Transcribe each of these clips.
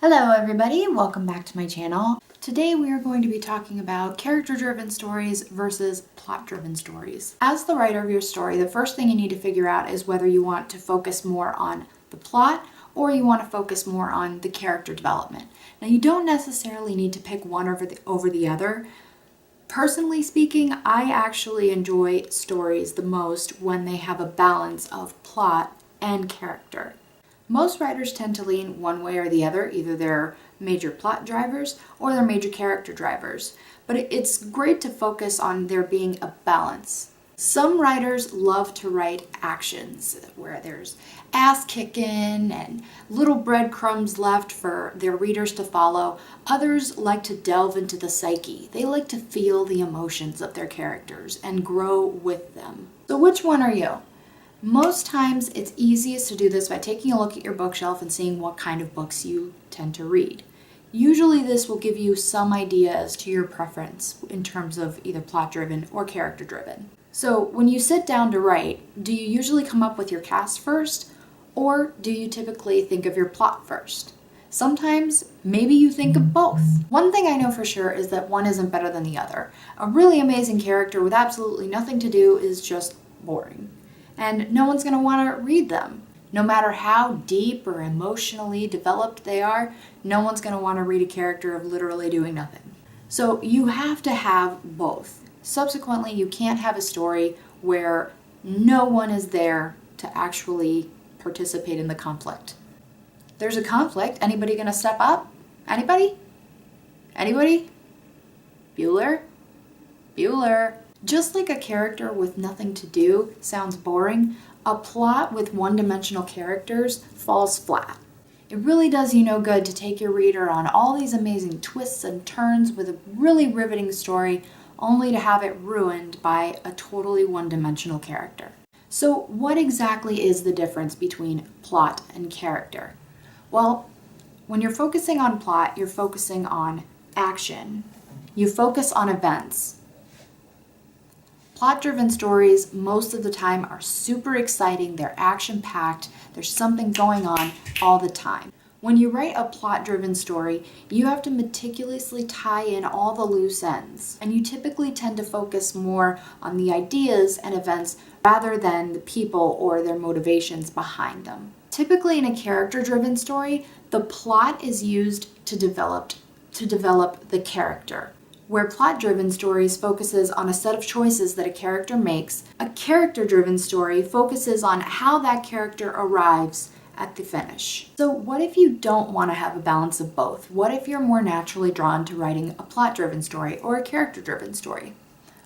Hello everybody, welcome back to my channel. Today we are going to be talking about character-driven stories versus plot-driven stories. As the writer of your story, the first thing you need to figure out is whether you want to focus more on the plot or you want to focus more on the character development. Now you don't necessarily need to pick one over the other. Personally speaking, I actually enjoy stories the most when they have a balance of plot and character. Most writers tend to lean one way or the other, either they're major plot drivers or they're major character drivers, but it's great to focus on there being a balance. Some writers love to write actions where there's ass kicking and little breadcrumbs left for their readers to follow. Others like to delve into the psyche. They like to feel the emotions of their characters and grow with them. So which one are you? Most times it's easiest to do this by taking a look at your bookshelf and seeing what kind of books you tend to read. Usually this will give you some idea as to your preference in terms of either plot-driven or character-driven. So when you sit down to write, do you usually come up with your cast first, or do you typically think of your plot first? Sometimes maybe you think of both. One thing I know for sure is that one isn't better than the other. A really amazing character with absolutely nothing to do is just boring. And no one's going to want to read them. No matter how deep or emotionally developed they are, no one's going to want to read a character of literally doing nothing. So you have to have both. Subsequently, you can't have a story where no one is there to actually participate in the conflict. There's a conflict. Anybody going to step up? Anybody? Anybody? Bueller? Bueller. Just like a character with nothing to do sounds boring, a plot with one-dimensional characters falls flat. It really does you no good to take your reader on all these amazing twists and turns with a really riveting story only to have it ruined by a totally one-dimensional character. So what exactly is the difference between plot and character? Well, when you're focusing on plot, you're focusing on action. You focus on events. Plot-driven stories most of the time are super exciting, they're action-packed, there's something going on all the time. When you write a plot-driven story, you have to meticulously tie in all the loose ends, and you typically tend to focus more on the ideas and events rather than the people or their motivations behind them. Typically in a character-driven story, the plot is used to develop the character. Where plot-driven stories focuses on a set of choices that a character makes, a character-driven story focuses on how that character arrives at the finish. So what if you don't want to have a balance of both? What if you're more naturally drawn to writing a plot-driven story or a character-driven story?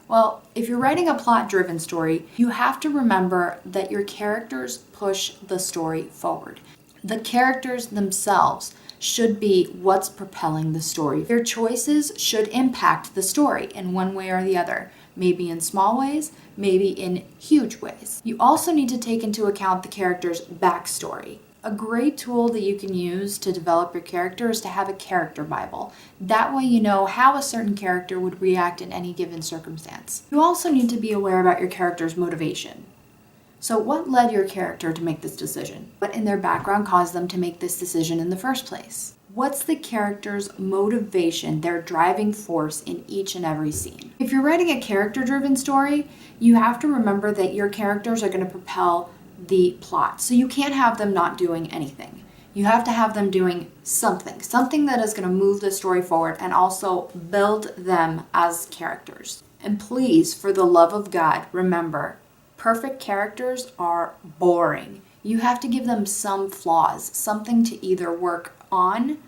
Well, if you're writing a plot-driven story, you have to remember that your characters push the story forward. The characters themselves should be what's propelling the story. Their choices should impact the story in one way or the other, maybe in small ways, maybe in huge ways. You also need to take into account the character's backstory. A great tool that you can use to develop your character is to have a character Bible. That way you know how a certain character would react in any given circumstance. You also need to be aware about your character's motivation. So what led your character to make this decision? What in their background caused them to make this decision in the first place? What's the character's motivation, their driving force in each and every scene? If you're writing a character-driven story, you have to remember that your characters are going to propel the plot. So you can't have them not doing anything. You have to have them doing something that is going to move the story forward and also build them as characters. And please, for the love of God, remember, perfect characters are boring. You have to give them some flaws, something to either work on,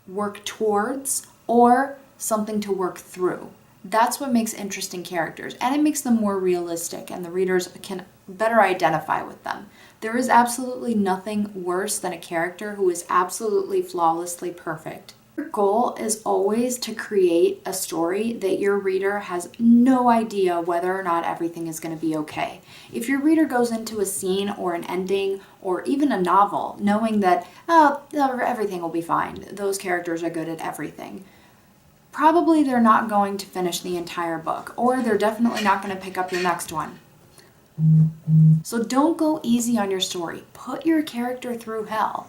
work towards, or something to work through. That's what makes interesting characters, and it makes them more realistic, and the readers can better identify with them. There is absolutely nothing worse than a character who is absolutely flawlessly perfect. Your goal is always to create a story that your reader has no idea whether or not everything is going to be okay. If your reader goes into a scene or an ending or even a novel knowing that, oh, everything will be fine, those characters are good at everything, probably they're not going to finish the entire book, or they're definitely not going to pick up your next one. So don't go easy on your story. Put your character through hell.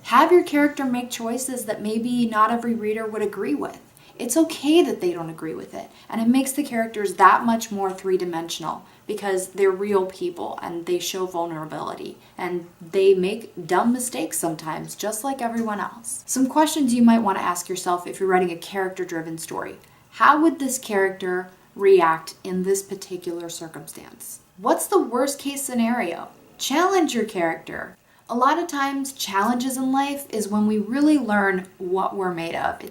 Have your character make choices that maybe not every reader would agree with. It's okay that they don't agree with it, and it makes the characters that much more three-dimensional because they're real people and they show vulnerability and they make dumb mistakes sometimes, just like everyone else. Some questions you might want to ask yourself if you're writing a character-driven story. How would this character react in this particular circumstance? What's the worst-case scenario? Challenge your character. A lot of times, challenges in life is when we really learn what we're made of.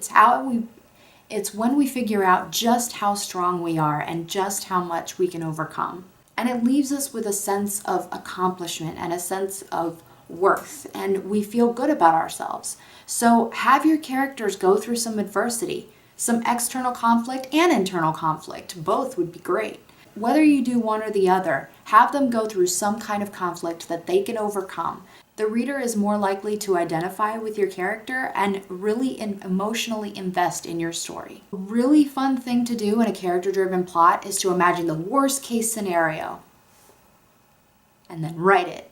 It's when we figure out just how strong we are and just how much we can overcome. And it leaves us with a sense of accomplishment and a sense of worth, and we feel good about ourselves. So have your characters go through some adversity, some external conflict and internal conflict. Both would be great. Whether you do one or the other, have them go through some kind of conflict that they can overcome. The reader is more likely to identify with your character and really emotionally invest in your story. A really fun thing to do in a character-driven plot is to imagine the worst-case scenario and then write it.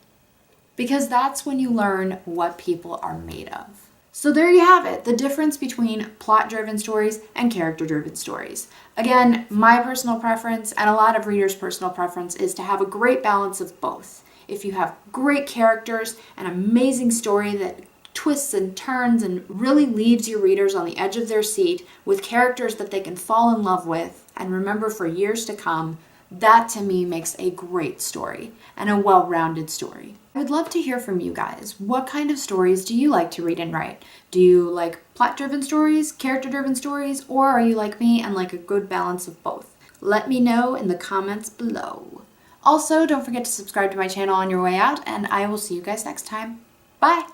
Because that's when you learn what people are made of. So there you have it, the difference between plot-driven stories and character-driven stories. Again, my personal preference and a lot of readers' personal preference is to have a great balance of both. If you have great characters, an amazing story that twists and turns and really leaves your readers on the edge of their seat with characters that they can fall in love with and remember for years to come, that to me makes a great story and a well-rounded story. I would love to hear from you guys. What kind of stories do you like to read and write? Do you like plot-driven stories, character-driven stories, or are you like me and like a good balance of both? Let me know in the comments below. Also, don't forget to subscribe to my channel on your way out, and I will see you guys next time. Bye!